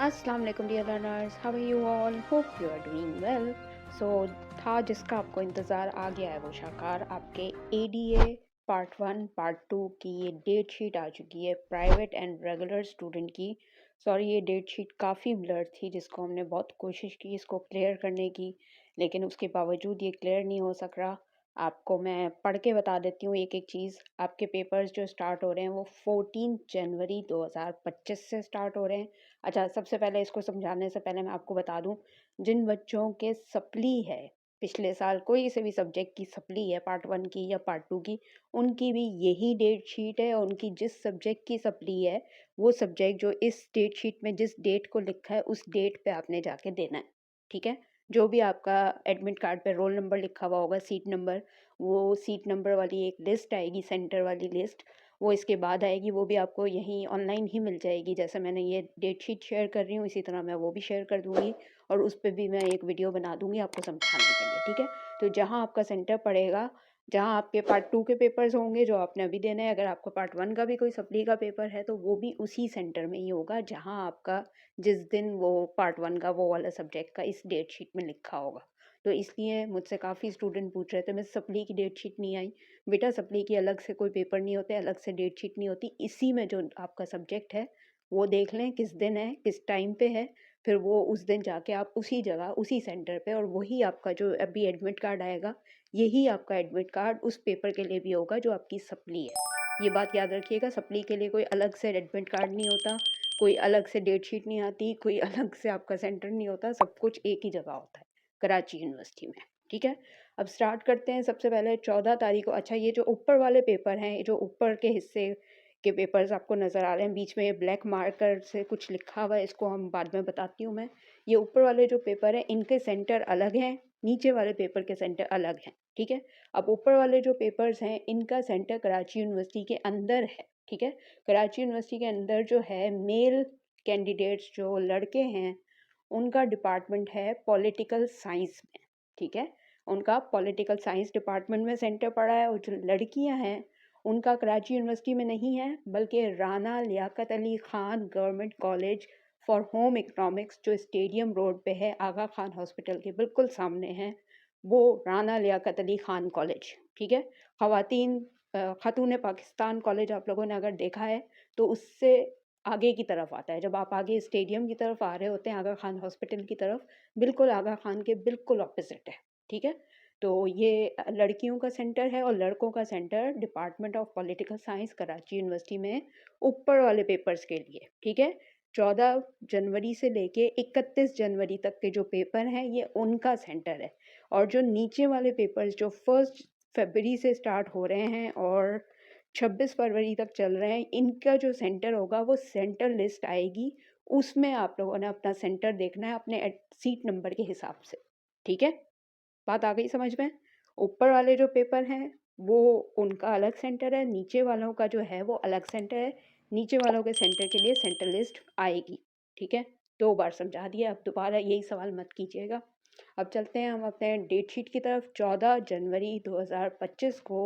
अस्सलाम वालेकुम dear learners, how are you all? Hope you are doing well. So था जिसका आपको इंतज़ार आ गया है वो शाकार आपके एडीए पार्ट 1 पार्ट 2 की ये डेट शीट आ चुकी है प्राइवेट एंड रेगुलर स्टूडेंट की। सॉरी, ये डेट शीट काफ़ी ब्लर थी जिसको हमने बहुत कोशिश की इसको क्लियर करने की, लेकिन उसके बावजूद ये क्लियर नहीं हो सक रहा। आपको मैं पढ़ के बता देती हूँ एक एक चीज़। आपके पेपर्स जो स्टार्ट हो रहे हैं वो 14 जनवरी 2025 से स्टार्ट हो रहे हैं। अच्छा, सबसे पहले इसको समझाने से पहले मैं आपको बता दूं, जिन बच्चों के सप्ली है, पिछले साल कोई से भी सब्जेक्ट की सप्ली है पार्ट 1 की या पार्ट 2 की, उनकी भी यही डेट शीट है। और उनकी जिस सब्जेक्ट की सप्ली है वो सब्जेक्ट जो इस डेट शीट में जिस डेट को लिखा है उस डेट पे आपने जाके देना है। ठीक है? जो भी आपका एडमिट कार्ड पे रोल नंबर लिखा हुआ होगा, सीट नंबर, वो सीट नंबर वाली एक लिस्ट आएगी, सेंटर वाली लिस्ट, वो इसके बाद आएगी। वो भी आपको यहीं ऑनलाइन ही मिल जाएगी। जैसे मैंने ये डेट शीट शेयर कर रही हूँ इसी तरह मैं वो भी शेयर कर दूँगी, और उस पे भी मैं एक वीडियो बना दूँगी आपको समझाने के लिए, ठीक है? तो जहाँ आपका सेंटर पड़ेगा, जहाँ आपके पार्ट 2 के पेपर्स होंगे जो आपने अभी देने हैं, अगर आपका पार्ट 1 का भी कोई सप्ली का पेपर है तो वो भी उसी सेंटर में ही होगा जहाँ आपका जिस दिन वो पार्ट 1 का वो वाला सब्जेक्ट का इस डेट शीट में लिखा होगा। तो इसलिए मुझसे काफ़ी स्टूडेंट पूछ रहे थे मिस सप्ली की डेट शीट नहीं आई। बेटा, सप्ली की अलग से कोई पेपर नहीं होते, अलग से डेट शीट नहीं होती। इसी में जो आपका सब्जेक्ट है वो देख लें किस दिन है, किस टाइम पे है, फिर वो उस दिन जाके आप उसी जगह, उसी सेंटर पे, और वही आपका जो अभी एडमिट कार्ड आएगा, यही आपका एडमिट कार्ड उस पेपर के लिए भी होगा जो आपकी सप्ली है। ये बात याद रखिएगा, सप्ली के लिए कोई अलग से एडमिट कार्ड नहीं होता, कोई अलग से डेट शीट नहीं आती, कोई अलग से आपका सेंटर नहीं होता, सब कुछ एक ही जगह होता है, कराची यूनिवर्सिटी में। ठीक है? अब स्टार्ट करते हैं। सबसे पहले 14 तारीख को, अच्छा, ये जो ऊपर वाले पेपर हैं, जो ऊपर के हिस्से के पेपर्स आपको नज़र आ रहे हैं, बीच में ये ब्लैक मार्कर से कुछ लिखा हुआ है, इसको हम बाद में बताती हूँ मैं। ये ऊपर वाले जो पेपर हैं इनके सेंटर अलग हैं, नीचे वाले पेपर के सेंटर अलग हैं। ठीक है? अब ऊपर वाले जो पेपर्स हैं इनका सेंटर कराची यूनिवर्सिटी के अंदर है। ठीक है? कराची यूनिवर्सिटी के अंदर जो है, मेल कैंडिडेट्स जो लड़के हैं उनका डिपार्टमेंट है पॉलिटिकल साइंस में। ठीक है? उनका पॉलिटिकल साइंस डिपार्टमेंट में सेंटर पड़ा है, और जो लड़कियां हैं उनका कराची यूनिवर्सिटी में नहीं है बल्कि Rana Liaquat Ali Khan government college for home economics जो स्टेडियम रोड पे है, आगा खान हॉस्पिटल के बिल्कुल सामने है, वो राना लियाकत अली खान कॉलेज। ठीक है? ख़वातीन ख़ातून पाकिस्तान कॉलेज आप लोगों ने अगर देखा है तो उससे आगे की तरफ आता है। जब आप आगे स्टेडियम की तरफ आ रहे होते हैं, आगा खान हॉस्पिटल की तरफ, बिल्कुल आगा खान के बिल्कुल ऑपोजिट है। ठीक है? तो ये लड़कियों का सेंटर है, और लड़कों का centre department of political science Karachi university में ऊपर वाले पेपर्स के लिए। ठीक है? 14 जनवरी से लेके 31 जनवरी तक के जो पेपर हैं ये उनका सेंटर है, और जो नीचे वाले पेपर्स जो 1 फरवरी से स्टार्ट हो रहे हैं और 26 फरवरी तक चल रहे हैं, इनका जो सेंटर होगा वो सेंटर लिस्ट आएगी, उसमें आप लोगों ने अपना सेंटर देखना है अपने सीट नंबर के हिसाब से। ठीक है? बात आ गई समझ में? ऊपर वाले जो पेपर हैं वो उनका अलग सेंटर है, नीचे वालों का जो है वो अलग सेंटर है। नीचे वालों के सेंटर के लिए सेंटर लिस्ट आएगी। ठीक है? 2 बार समझा दिया, अब दोबारा यही सवाल मत कीजिएगा। अब चलते हैं हम अपने डेट शीट की तरफ। 14 जनवरी 2025 को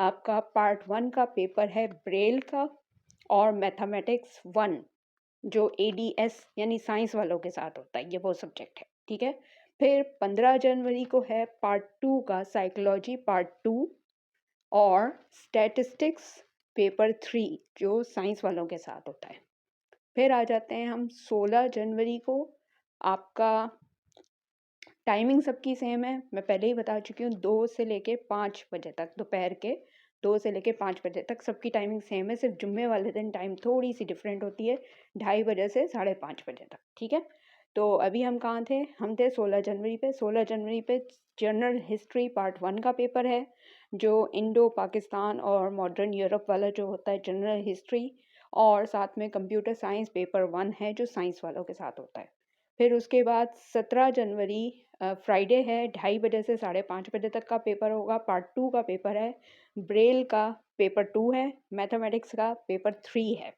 आपका पार्ट 1 का पेपर है ब्रेल का और मैथमेटिक्स 1, जो एडीएस यानी साइंस वालों के साथ होता है, ये वो सब्जेक्ट है। ठीक है? फिर 15 जनवरी को है पार्ट 2 का साइकोलॉजी पार्ट 2 और स्टैटिस्टिक्स पेपर 3, जो साइंस वालों के साथ होता है। फिर आ जाते हैं हम 16 जनवरी को। आपका टाइमिंग सबकी सेम है, मैं पहले ही बता चुकी हूँ, 2 से लेके 5 बजे तक, दोपहर के 2 से लेके 5 बजे तक सबकी टाइमिंग सेम है। सिर्फ जुम्मे वाले दिन टाइम थोड़ी सी डिफरेंट होती है, 2:30 बजे से 5:30 बजे तक। ठीक है? तो अभी हम कहाँ थे? हम थे 16 जनवरी पे। 16 जनवरी पे जनरल हिस्ट्री पार्ट 1 का पेपर है, जो इंडो पाकिस्तान और मॉडर्न यूरोप वाला जो होता है जनरल हिस्ट्री, और साथ में कंप्यूटर साइंस पेपर 1 है जो साइंस वालों के साथ होता है। फिर उसके बाद 17 जनवरी फ्राइडे है, 2:30 बजे से 5:30 बजे तक का पेपर होगा, पार्ट 2 का पेपर है। ब्रेल का पेपर 2 है, मैथमेटिक्स का पेपर 3 है।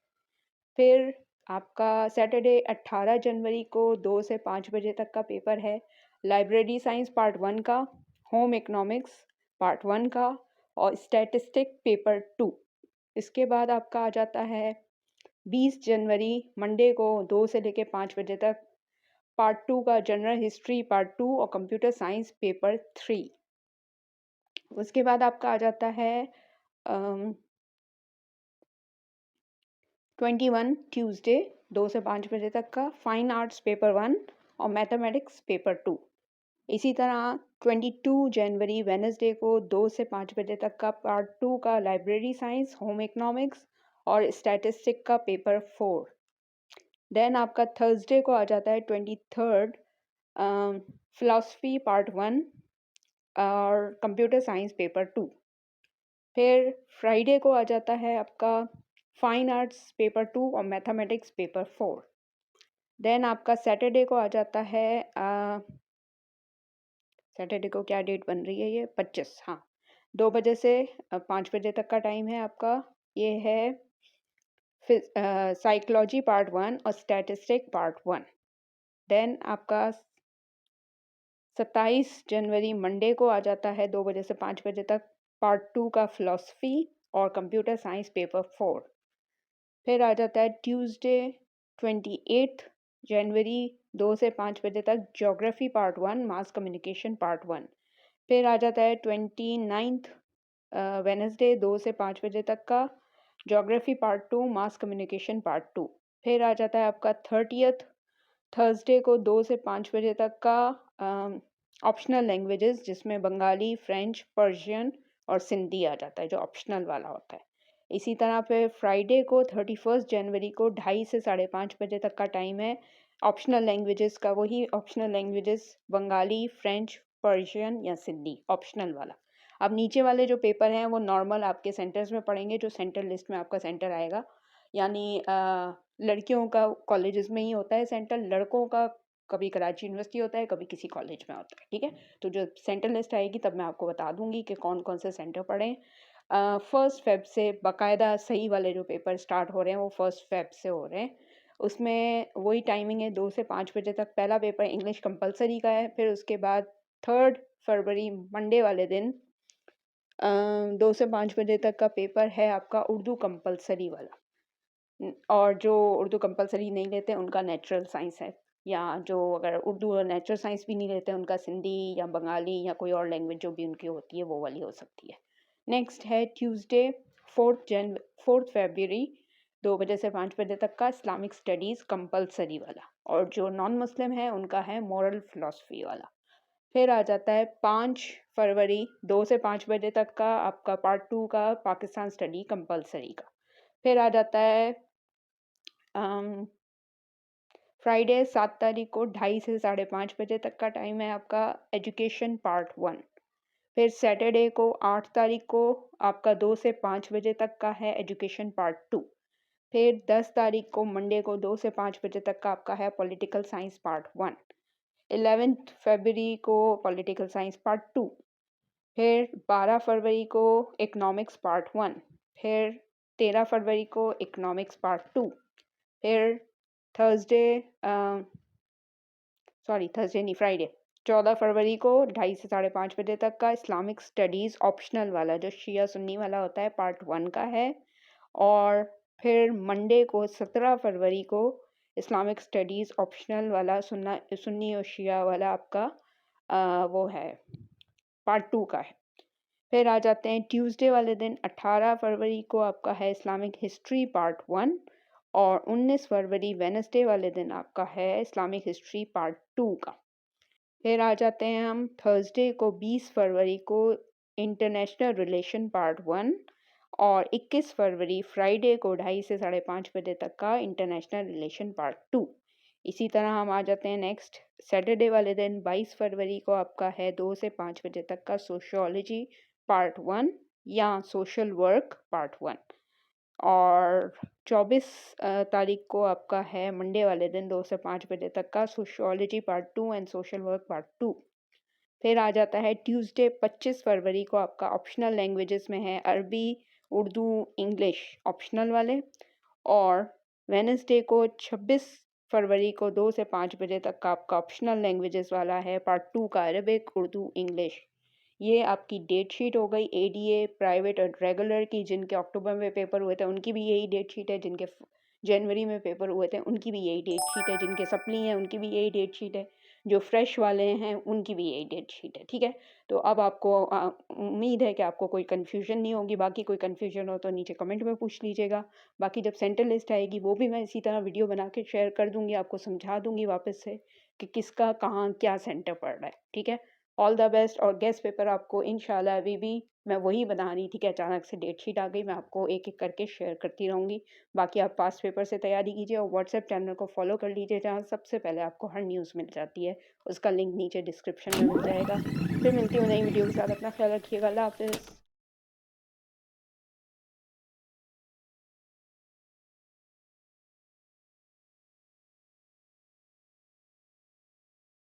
फिर आपका सैटरडे 18 जनवरी को 2 से 5 बजे तक का पेपर है, लाइब्रेरी साइंस पार्ट 1 का, होम इकोनॉमिक्स पार्ट 1 का, और स्टैटिस्टिक पेपर 2। इसके बाद आपका आ जाता है 20 जनवरी मंडे को 2 से लेके 5 बजे तक पार्ट 2 का जनरल हिस्ट्री पार्ट 2 और कंप्यूटर साइंस पेपर 3। उसके बाद आपका आ जाता है 21 ट्यूसडे 2 से 5 बजे तक का फाइन आर्ट्स पेपर 1 और मैथमेटिक्स पेपर 2। इसी तरह 22 जनवरी वेनसडे को 2 से 5 बजे तक का पार्ट 2 का लाइब्रेरी साइंस, होम इकोनॉमिक्स और स्टैटिस्टिक का पेपर 4। देन आपका थर्सडे को आ जाता है 23 फिलॉसफी पार्ट 1 और कंप्यूटर साइंस पेपर 2। फिर फ्राइडे को आ जाता है आपका फाइन आर्ट्स पेपर 2 और मैथमेटिक्स पेपर 4। देन आपका सैटरडे को आ जाता है सैटरडे को क्या डेट बन रही है, ये 25, हाँ, 2 बजे से 5 बजे तक का टाइम है आपका। ये है साइकोलॉजी पार्ट 1 और स्टैटिस्टिक पार्ट 1। देन आपका 27 जनवरी मंडे को आ जाता है 2 बजे से 5 बजे तक पार्ट 2 का फिलॉसफी और कंप्यूटर साइंस पेपर 4। फिर आ जाता है ट्यूसडे 28 जनवरी 2 से 5 बजे तक geography part 1, mass communication part 1। फिर आ जाता है 29 वेनसडे 2 से 5 बजे तक का geography part 2, mass communication part 2। फिर आ जाता है आपका 30th थर्सडे को 2 से 5 बजे तक का ऑप्शनल लैंग्वेजेस, जिसमें बंगाली, फ्रेंच, पर्शियन और सिंधी आ जाता है, जो ऑप्शनल वाला होता है। इसी तरह फिर फ्राइडे को 31 जनवरी को 2:30 से 5:30 बजे तक का टाइम है ऑप्शनल लैंग्वेजेस का, वही optional languages Bengali, French, Persian या सिंधी, ऑप्शनल वाला। अब नीचे वाले जो पेपर हैं वो नॉर्मल आपके सेंटर्स में पड़ेंगे, जो सेंटर लिस्ट में आपका सेंटर आएगा। यानी लड़कियों का कॉलेजेस में ही होता है सेंटर, लड़कों का कभी कराची यूनिवर्सिटी होता है, कभी किसी कॉलेज में होता है, ठीक है। तो जो सेंटर लिस्ट आएगी तब मैं आपको बता दूंगी कि कौन कौन से सेंटर पड़े। 1 फेब से बाकायदा सही वाले जो पेपर स्टार्ट हो रहे हैं वो 1 फेब से हो रहे हैं। उसमें वही टाइमिंग है 2 से 5 बजे तक। पहला पेपर इंग्लिश कंपलसरी का है, फिर उसके बाद 3 फरवरी मंडे वाले दिन 2 से 5 बजे तक का पेपर है आपका उर्दू कंपलसरी वाला। और जो उर्दू कंपलसरी नहीं लेते उनका नेचुरल साइंस है, या जो अगर उर्दू और नेचुरल साइंस भी नहीं लेते उनका सिंधी या बंगाली या कोई और लैंग्वेज जो भी उनकी होती है वो वाली हो सकती है। नेक्स्ट है ट्यूसडे 4 फरवरी 2 बजे से 5 बजे तक का इस्लामिक स्टडीज़ कंपलसरी वाला, और जो नॉन मुस्लिम है उनका है मोरल फिलॉसफी वाला। फिर आ जाता है 5 फरवरी 2 से 5 बजे तक का आपका पार्ट 2 का पाकिस्तान स्टडी कंपलसरी का। फिर आ जाता है फ्राइडे 7 तारीख को 2:30 से 5:30 बजे तक का टाइम है आपका एजुकेशन पार्ट 1। फिर सैटरडे को 8 तारीख को आपका 2 से 5 बजे तक का है एजुकेशन पार्ट 2। फिर 10 तारीख को मंडे को 2 से 5 बजे तक का आपका है पॉलिटिकल साइंस पार्ट 1। 11 फरवरी को पॉलिटिकल साइंस पार्ट 2। फिर 12 फरवरी को इकोनॉमिक्स पार्ट 1। फिर 13 फरवरी को इकोनॉमिक्स पार्ट 2। फिर थर्सडे थर्सडे नहीं, फ्राइडे 14 फरवरी को 2:30 से 5:30 बजे तक का इस्लामिक स्टडीज़ ऑप्शनल वाला, जो शिया सुन्नी वाला होता है, पार्ट 1 का है। और फिर मंडे को 17 फरवरी को इस्लामिक स्टडीज़ ऑप्शनल वाला सुन्नी और शिया वाला आपका वो है पार्ट 2 का है। फिर आ जाते हैं ट्यूसडे वाले दिन 18 फरवरी को आपका है इस्लामिक हिस्ट्री पार्ट 1। और 19 फरवरी वेनसडे वाले दिन आपका है इस्लामिक हिस्ट्री पार्ट 2 का। फिर आ जाते हैं हम थर्सडे को 20 फरवरी को इंटरनेशनल रिलेशन पार्ट 1। और 21 फरवरी फ्राइडे को 2:30 से 5:30 बजे तक का इंटरनेशनल रिलेशन पार्ट 2। इसी तरह हम आ जाते हैं नेक्स्ट सैटरडे वाले दिन 22 फरवरी को आपका है 2 से 5 बजे तक का सोशियोलॉजी पार्ट 1 या सोशल वर्क पार्ट 1। और 24 तारीख को आपका है मंडे वाले दिन 2 से 5 बजे तक का sociology part 2 and social work part 2। फिर आ जाता है ट्यूसडे 25 फरवरी को आपका ऑप्शनल लैंग्वेजेस में है अरबी, उर्दू, इंग्लिश ऑप्शनल वाले। और वेनसडे को 26 फरवरी को 2 से 5 बजे तक का आपका ऑप्शनल लैंग्वेजेस वाला है पार्ट 2 का अरबिक, उर्दू, इंग्लिश। ये आपकी डेट शीट हो गई एडीए प्राइवेट और रेगुलर की, जिनके अक्टूबर में पेपर हुए थे उनकी भी यही डेट शीट है, जनवरी में पेपर हुए थे उनकी भी यही डेट शीट है, जिनके सप्ली हैं उनकी भी यही डेट शीट है, जो फ्रेश वाले हैं उनकी भी यही डेट शीट है, ठीक है? तो अब आपको उम्मीद है कि आपको कोई कन्फ्यूज़न नहीं होगी, बाकी कोई कन्फ्यूज़न हो तो नीचे कमेंट में पूछ लीजिएगा। बाकी जब सेंटर लिस्ट आएगी वो भी मैं इसी तरह वीडियो बना के शेयर कर दूँगी, आपको समझा दूँगी वापस से कि किसका कहाँ क्या सेंटर पड़ रहा है, ठीक है? ऑल द बेस्ट और गेस्ट पेपर आपको इंशाल्लाह अभी भी मैं वही बना रही थी कि अचानक से डेट शीट आ गई, मैं आपको एक-एक करके शेयर करती रहूँगी। बाकी आप पास्ट पेपर से तैयारी कीजिए और व्हाट्सएप चैनल को फॉलो कर लीजिए, जहाँ सबसे पहले आपको हर न्यूज़ मिल जाती है। उसका लिंक नीचे डिस्क्रिप्शन में मिल जाएगा। फिर मिलती हूँ नई वीडियो के साथ, अपना ख़्याल रखिएगा। अल्लाह हाफ़िज़।